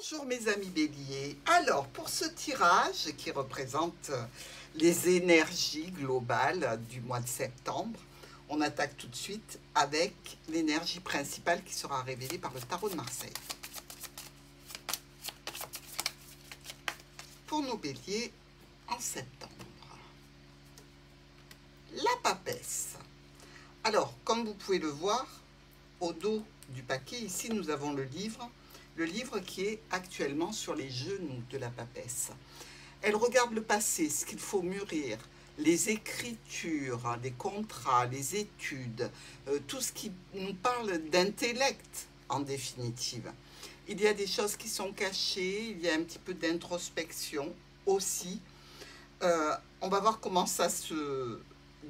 Bonjour mes amis béliers. Alors pour ce tirage qui représente les énergies globales du mois de septembre, on attaque tout de suite avec l'énergie principale qui sera révélée par le tarot de Marseille. Pour nos béliers en septembre, la papesse. Alors comme vous pouvez le voir, au dos du paquet ici nous avons le livre qui est actuellement sur les genoux de la papesse. Elle regarde le passé, ce qu'il faut mûrir, les écritures, les contrats, les études, tout ce qui nous parle d'intellect en définitive. Il y a des choses qui sont cachées, il y a un petit peu d'introspection aussi. On va voir comment ça se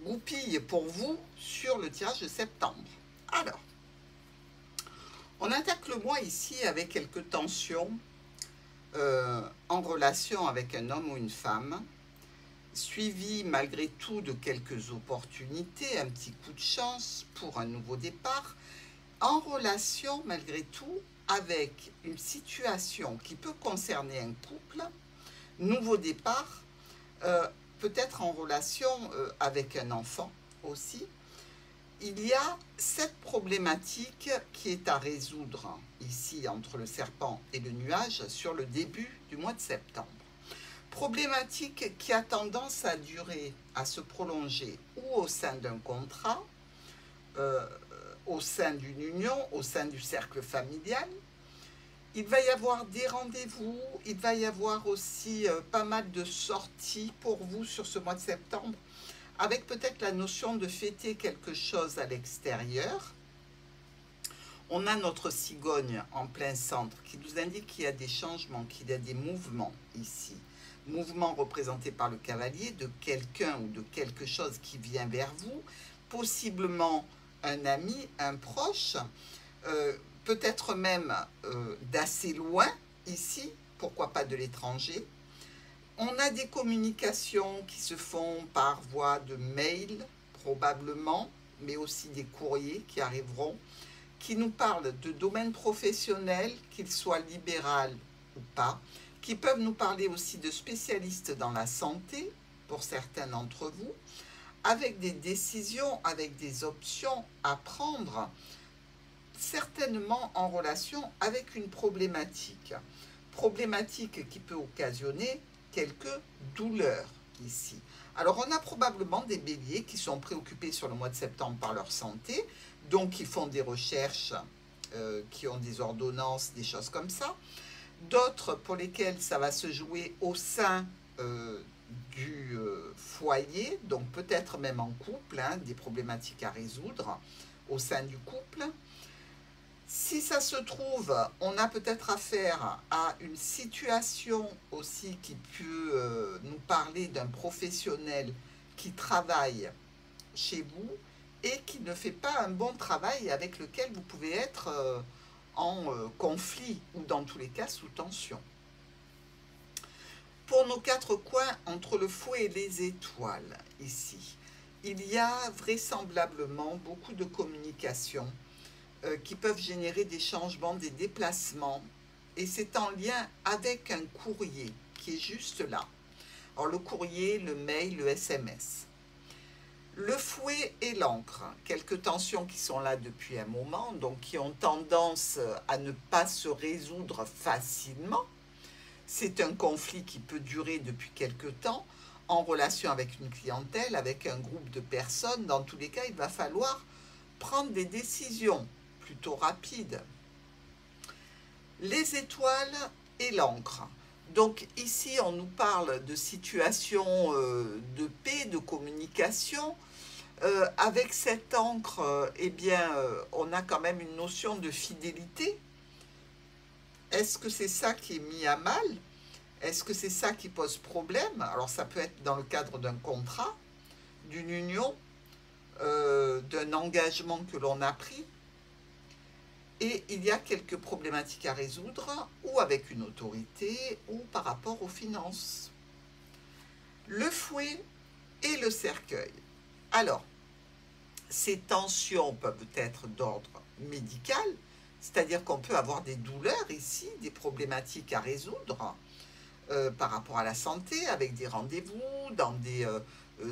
goupille pour vous sur le tirage de septembre. Alors, on attaque le mois ici avec quelques tensions en relation avec un homme ou une femme, suivi malgré tout de quelques opportunités, un petit coup de chance pour un nouveau départ, en relation malgré tout avec une situation qui peut concerner un couple, nouveau départ, peut-être en relation avec un enfant aussi. Il y a cette problématique qui est à résoudre ici entre le serpent et le nuage sur le début du mois de septembre. Problématique qui a tendance à durer, à se prolonger ou au sein d'un contrat, au sein d'une union, au sein du cercle familial. Il va y avoir des rendez-vous, il va y avoir aussi pas mal de sorties pour vous sur ce mois de septembre, avec peut-être la notion de fêter quelque chose à l'extérieur. On a notre cigogne en plein centre qui nous indique qu'il y a des changements, qu'il y a des mouvements ici. Mouvements représentés par le cavalier de quelqu'un ou de quelque chose qui vient vers vous, possiblement un ami, un proche, peut-être même d'assez loin ici, pourquoi pas de l'étranger. On a des communications qui se font par voie de mail, probablement, mais aussi des courriers qui arriveront, qui nous parlent de domaines professionnels, qu'ils soient libéral ou pas, qui peuvent nous parler aussi de spécialistes dans la santé, pour certains d'entre vous, avec des décisions, avec des options à prendre, certainement en relation avec une problématique. Problématique qui peut occasionner quelques douleurs ici. Alors on a probablement des béliers qui sont préoccupés sur le mois de septembre par leur santé, donc qui font des recherches, qui ont des ordonnances, des choses comme ça. D'autres pour lesquels ça va se jouer au sein du foyer, donc peut-être même en couple, hein, des problématiques à résoudre au sein du couple. Si ça se trouve, on a peut-être affaire à une situation aussi qui peut nous parler d'un professionnel qui travaille chez vous et qui ne fait pas un bon travail avec lequel vous pouvez être en conflit ou dans tous les cas sous tension. Pour nos quatre coins, entre le fouet et les étoiles, ici, il y a vraisemblablement beaucoup de communication qui peuvent générer des changements, des déplacements, et c'est en lien avec un courrier qui est juste là. Alors le courrier, le mail, le SMS. Le fouet et l'encre, quelques tensions qui sont là depuis un moment, donc qui ont tendance à ne pas se résoudre facilement. C'est un conflit qui peut durer depuis quelque temps, en relation avec une clientèle, avec un groupe de personnes. Dans tous les cas, il va falloir prendre des décisions plutôt rapide. Les étoiles et l'encre. Donc ici, on nous parle de situation de paix, de communication. Avec cette encre, eh bien, on a quand même une notion de fidélité. Est-ce que c'est ça qui est mis à mal? Est-ce que c'est ça qui pose problème? Alors ça peut être dans le cadre d'un contrat, d'une union, d'un engagement que l'on a pris. Et il y a quelques problématiques à résoudre, ou avec une autorité, ou par rapport aux finances. Le fouet et le cercueil. Alors, ces tensions peuvent être d'ordre médical, c'est-à-dire qu'on peut avoir des douleurs ici, des problématiques à résoudre par rapport à la santé, avec des rendez-vous dans des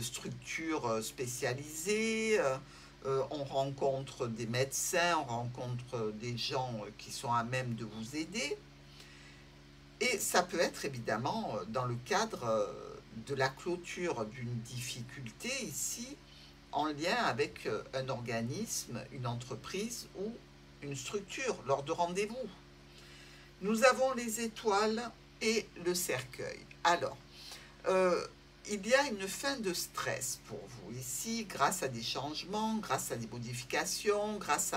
structures spécialisées. On rencontre des médecins, on rencontre des gens qui sont à même de vous aider. Et ça peut être évidemment dans le cadre de la clôture d'une difficulté ici, en lien avec un organisme, une entreprise ou une structure, lors de rendez-vous. Nous avons les étoiles et le cercueil. Alors, il y a une fin de stress pour vous ici, grâce à des changements, grâce à des modifications, grâce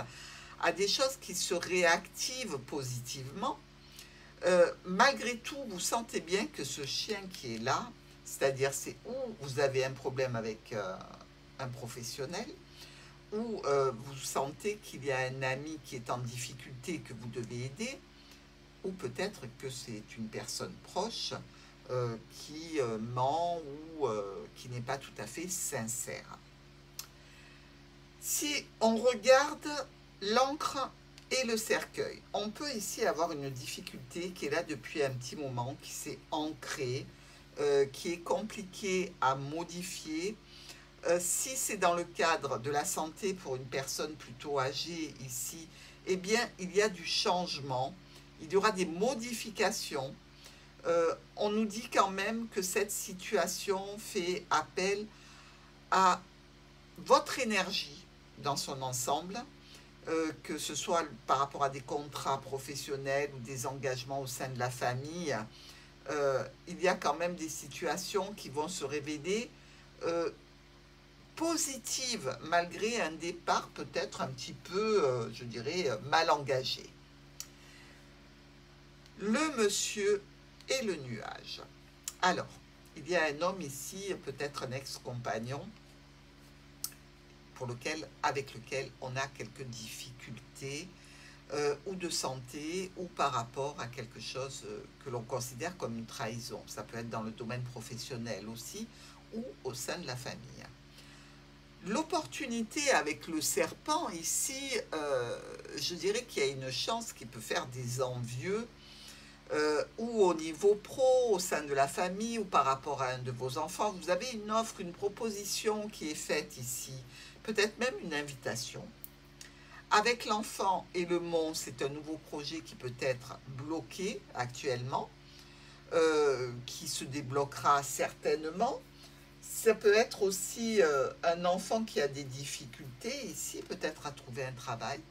à des choses qui se réactivent positivement. Malgré tout, vous sentez bien que ce chien qui est là, c'est-à-dire c'est où vous avez un problème avec un professionnel, ou vous sentez qu'il y a un ami qui est en difficulté que vous devez aider, ou peut-être que c'est une personne proche qui ment ou qui n'est pas tout à fait sincère. Si on regarde l'encre et le cercueil, on peut ici avoir une difficulté qui est là depuis un petit moment, qui s'est ancrée, qui est compliquée à modifier. Si c'est dans le cadre de la santé pour une personne plutôt âgée ici, eh bien, il y a du changement, il y aura des modifications. On nous dit quand même que cette situation fait appel à votre énergie dans son ensemble, que ce soit par rapport à des contrats professionnels ou des engagements au sein de la famille. Il y a quand même des situations qui vont se révéler positives, malgré un départ peut-être un petit peu, je dirais, mal engagé. Le monsieur et le nuage. Alors, il y a un homme ici, peut-être un ex-compagnon, avec lequel on a quelques difficultés, ou de santé, ou par rapport à quelque chose que l'on considère comme une trahison. Ça peut être dans le domaine professionnel aussi, ou au sein de la famille. L'opportunité avec le serpent ici, je dirais qu'il y a une chance qui peut faire des envieux, ou au niveau pro, au sein de la famille, ou par rapport à un de vos enfants. Vous avez une offre, une proposition qui est faite ici, peut-être même une invitation. Avec l'enfant et le mont, c'est un nouveau projet qui peut être bloqué actuellement, qui se débloquera certainement. Ça peut être aussi un enfant qui a des difficultés ici, peut-être à trouver un travail.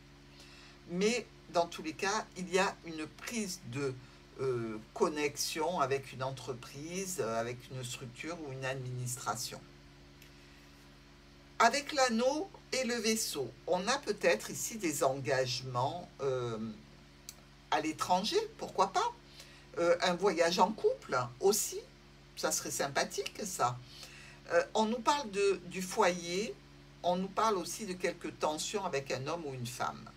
Mais dans tous les cas, il y a une prise de connexion avec une entreprise, avec une structure ou une administration. Avec l'anneau et le vaisseau, on a peut-être ici des engagements à l'étranger, pourquoi pas. Un voyage en couple aussi, ça serait sympathique ça. On nous parle du foyer, on nous parle aussi de quelques tensions avec un homme ou une femme.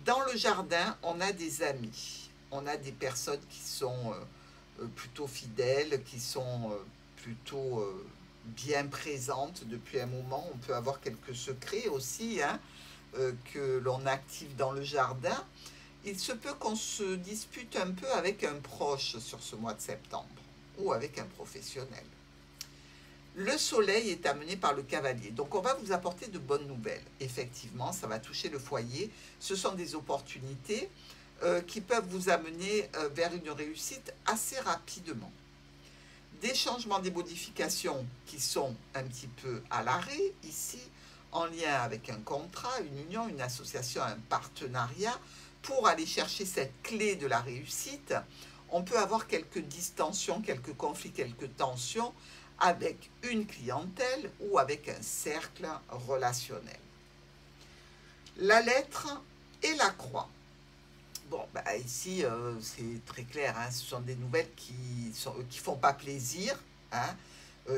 Dans le jardin, on a des amis, on a des personnes qui sont plutôt fidèles, qui sont plutôt bien présentes depuis un moment. On peut avoir quelques secrets aussi que l'on active dans le jardin. Il se peut qu'on se dispute un peu avec un proche sur ce mois de septembre ou avec un professionnel. Le soleil est amené par le cavalier. Donc, on va vous apporter de bonnes nouvelles. Effectivement, ça va toucher le foyer. Ce sont des opportunités qui peuvent vous amener vers une réussite assez rapidement. Des changements, des modifications qui sont un petit peu à l'arrêt ici, en lien avec un contrat, une union, une association, un partenariat, pour aller chercher cette clé de la réussite. On peut avoir quelques distensions, quelques conflits, quelques tensions avec une clientèle ou avec un cercle relationnel. La lettre et la croix. Bon, bah ici, c'est très clair, ce sont des nouvelles qui font pas plaisir,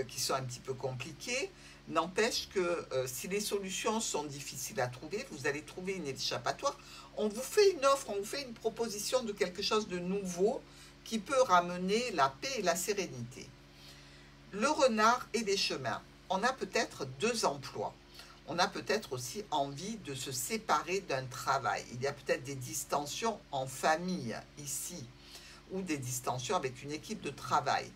qui sont un petit peu compliquées. N'empêche que si les solutions sont difficiles à trouver, vous allez trouver une échappatoire. On vous fait une offre, on vous fait une proposition de quelque chose de nouveau qui peut ramener la paix et la sérénité. Le renard et les chemins. On a peut-être deux emplois. on a peut-être aussi envie de se séparer d'un travail. Il y a peut-être des distensions en famille ici, ou des distensions avec une équipe de travail.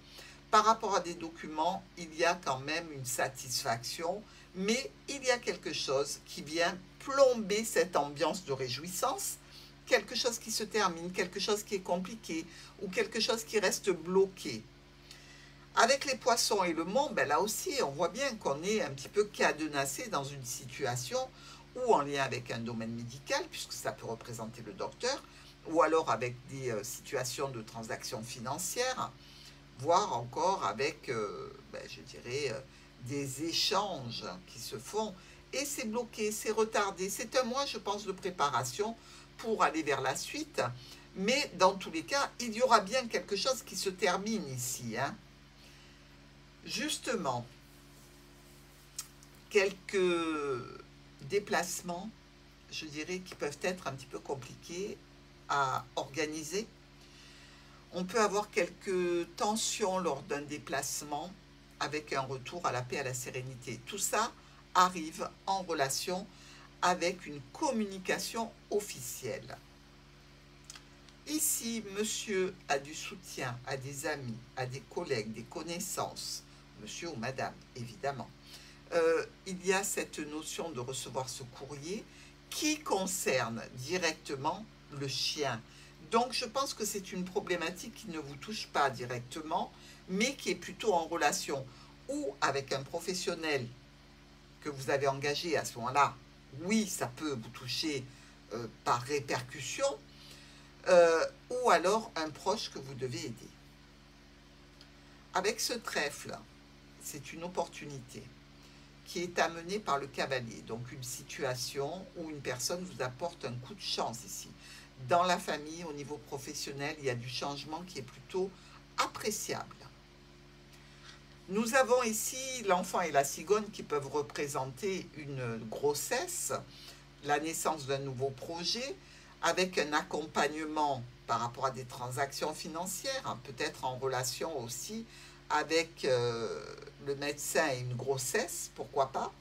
Par rapport à des documents, il y a quand même une satisfaction, mais il y a quelque chose qui vient plomber cette ambiance de réjouissance, quelque chose qui se termine, quelque chose qui est compliqué, ou quelque chose qui reste bloqué. Avec les poissons et le monde, ben là aussi, on voit bien qu'on est un petit peu cadenassé dans une situation ou en lien avec un domaine médical, puisque ça peut représenter le docteur, ou alors avec des situations de transactions financières, voire encore avec, je dirais, des échanges qui se font. Et c'est bloqué, c'est retardé. C'est un mois, je pense, de préparation pour aller vers la suite. Mais dans tous les cas, il y aura bien quelque chose qui se termine ici, hein. Justement, quelques déplacements, je dirais, qui peuvent être un petit peu compliqués à organiser. On peut avoir quelques tensions lors d'un déplacement avec un retour à la paix, à la sérénité. Tout ça arrive en relation avec une communication officielle. Ici, monsieur a du soutien à des amis, à des collègues, des connaissances, monsieur ou madame, évidemment. Il y a cette notion de recevoir ce courrier qui concerne directement le chien. Donc, je pense que c'est une problématique qui ne vous touche pas directement, mais qui est plutôt en relation ou avec un professionnel que vous avez engagé à ce moment-là. Oui, ça peut vous toucher par répercussion, ou alors un proche que vous devez aider. Avec ce trèfle, c'est une opportunité qui est amenée par le cavalier, donc une situation où une personne vous apporte un coup de chance ici. Dans la famille, au niveau professionnel, il y a du changement qui est plutôt appréciable. Nous avons ici l'enfant et la cigogne qui peuvent représenter une grossesse, la naissance d'un nouveau projet, avec un accompagnement par rapport à des transactions financières, hein, peut-être en relation aussi avec le médecin et une grossesse, pourquoi pas.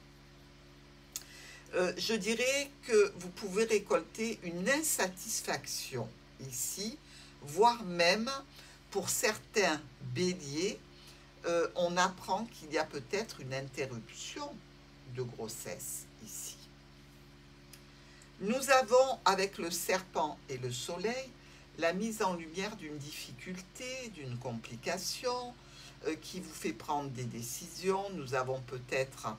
Je dirais que vous pouvez récolter une insatisfaction ici, voire même pour certains béliers, on apprend qu'il y a peut-être une interruption de grossesse ici. Nous avons avec le serpent et le soleil la mise en lumière d'une difficulté, d'une complication qui vous fait prendre des décisions. Nous avons peut-être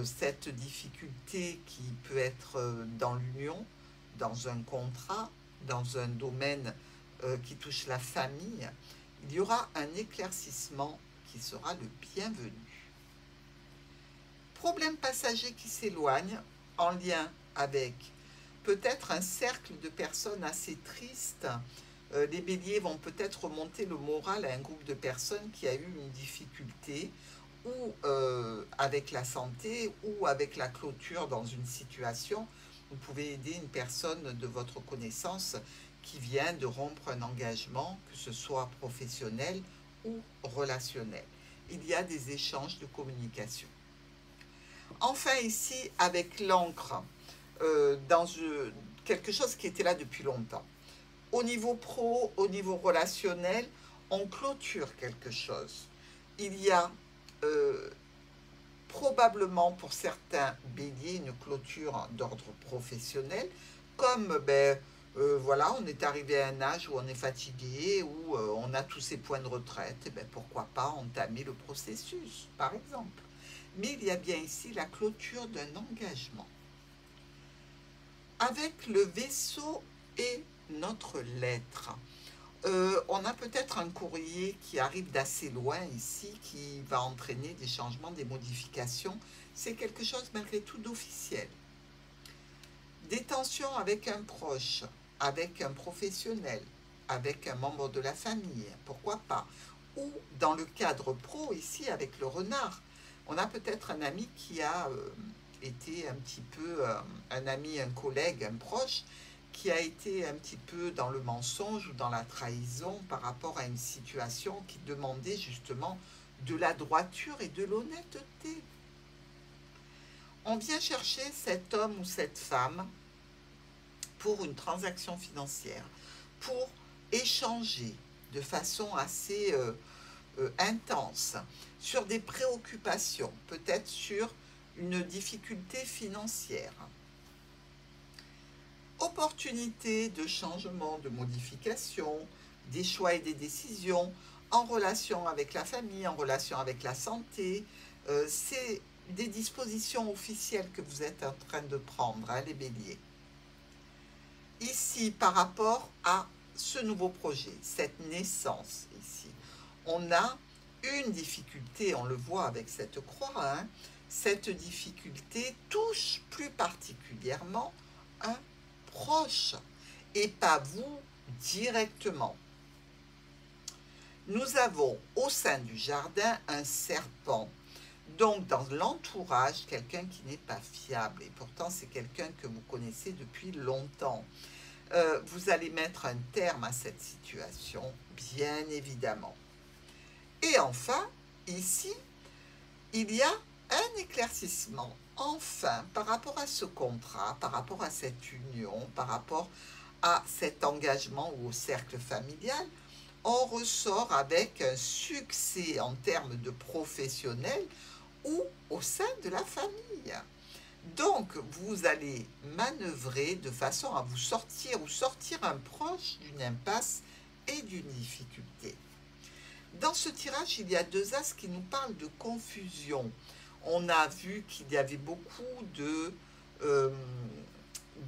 cette difficulté qui peut être dans l'union, dans un contrat, dans un domaine qui touche la famille. Il y aura un éclaircissement qui sera le bienvenu. Problème passager qui s'éloigne en lien avec peut-être un cercle de personnes assez tristes. Les béliers vont peut-être remonter le moral à un groupe de personnes qui a eu une difficulté ou avec la santé ou avec la clôture dans une situation. Vous pouvez aider une personne de votre connaissance qui vient de rompre un engagement, que ce soit professionnel ou relationnel. Il y a des échanges de communication. Enfin ici, avec l'encre, dans quelque chose qui était là depuis longtemps. Au niveau pro, au niveau relationnel, on clôture quelque chose. Il y a probablement pour certains béliers une clôture d'ordre professionnel, comme voilà, on est arrivé à un âge où on est fatigué, où on a tous ses points de retraite, et pourquoi pas entamer le processus, par exemple. Mais il y a bien ici la clôture d'un engagement. Avec le vaisseau et notre lettre, on a peut-être un courrier qui arrive d'assez loin ici, qui va entraîner des changements, des modifications. C'est quelque chose malgré tout d'officiel. Des tensions avec un proche, avec un professionnel, avec un membre de la famille, pourquoi pas. Ou dans le cadre pro, ici, avec le renard, on a peut-être un ami qui a été un petit peu, un ami, un collègue, un proche, qui a été un petit peu dans le mensonge ou dans la trahison par rapport à une situation qui demandait justement de la droiture et de l'honnêteté. On vient chercher cet homme ou cette femme pour une transaction financière, pour échanger de façon assez intense sur des préoccupations, peut-être sur une difficulté financière. Opportunité de changement, de modification, des choix et des décisions en relation avec la famille, en relation avec la santé. C'est des dispositions officielles que vous êtes en train de prendre, hein, les béliers. Ici, par rapport à ce nouveau projet, cette naissance ici, on a une difficulté, on le voit avec cette croix, hein, cette difficulté touche plus particulièrement un proche et pas vous directement. Nous avons au sein du jardin un serpent, donc dans l'entourage, quelqu'un qui n'est pas fiable, et pourtant c'est quelqu'un que vous connaissez depuis longtemps. Vous allez mettre un terme à cette situation, bien évidemment. Et enfin, ici, il y a un éclaircissement, enfin, par rapport à ce contrat, par rapport à cette union, par rapport à cet engagement ou au cercle familial. On ressort avec un succès en termes de professionnel ou au sein de la famille. Donc, vous allez manœuvrer de façon à vous sortir ou sortir un proche d'une impasse et d'une difficulté. Dans ce tirage, il y a deux as qui nous parlent de confusion. On a vu qu'il y avait beaucoup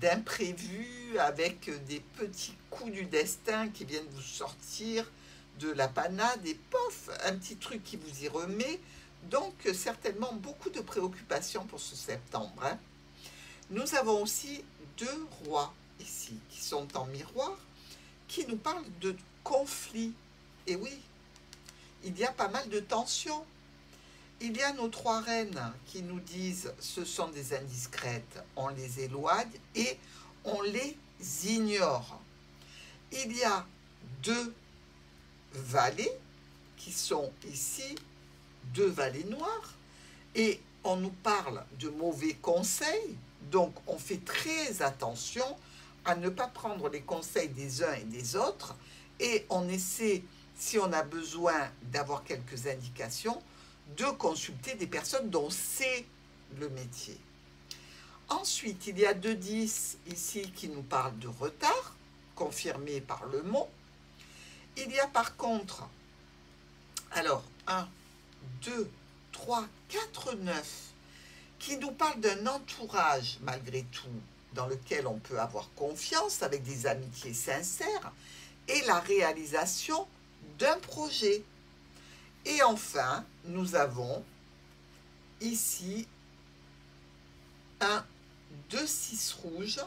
d'imprévus avec des petits coups du destin qui viennent vous sortir de la panade et pof, un petit truc qui vous y remet. Donc, certainement beaucoup de préoccupations pour ce septembre, hein. Nous avons aussi deux rois ici qui sont en miroir, qui nous parlent de conflits. Et oui, il y a pas mal de tensions. Il y a nos trois reines qui nous disent ce sont des indiscrètes, on les éloigne et on les ignore. Il y a deux valets qui sont ici, deux valets noirs, et on nous parle de mauvais conseils, donc on fait très attention à ne pas prendre les conseils des uns et des autres, et on essaie, si on a besoin d'avoir quelques indications, de consulter des personnes dont c'est le métier. Ensuite, il y a 2-10 ici qui nous parlent de retard, confirmé par le mot. Il y a par contre, alors 1, 2, 3, 4, 9, qui nous parle d'un entourage, malgré tout, dans lequel on peut avoir confiance, avec des amitiés sincères, et la réalisation d'un projet. Et enfin, nous avons ici un 2-6 rouges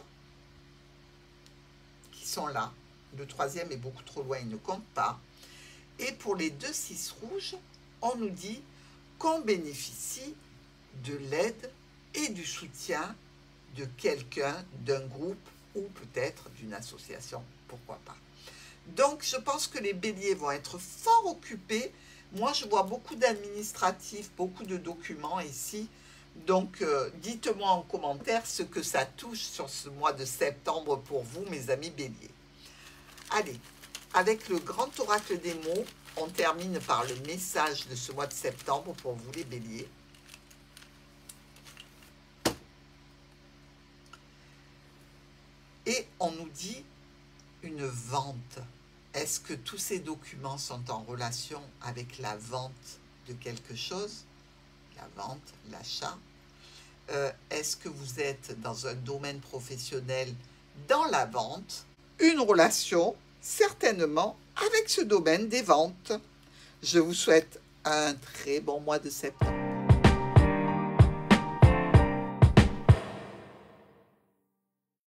qui sont là. Le troisième est beaucoup trop loin, il ne compte pas. Et pour les 2-6 rouges, on nous dit qu'on bénéficie de l'aide et du soutien de quelqu'un, d'un groupe ou peut-être d'une association, pourquoi pas. Donc, je pense que les béliers vont être fort occupés. Moi, je vois beaucoup d'administratifs, beaucoup de documents ici. Donc, dites-moi en commentaire ce que ça touche sur ce mois de septembre pour vous, mes amis béliers. Allez, avec le grand oracle des mots, on termine par le message de ce mois de septembre pour vous, les béliers. Et on nous dit une vente. Est-ce que tous ces documents sont en relation avec la vente de quelque chose? La vente, l'achat. Est-ce que vous êtes dans un domaine professionnel dans la vente? Une relation, certainement, avec ce domaine des ventes. Je vous souhaite un très bon mois de septembre.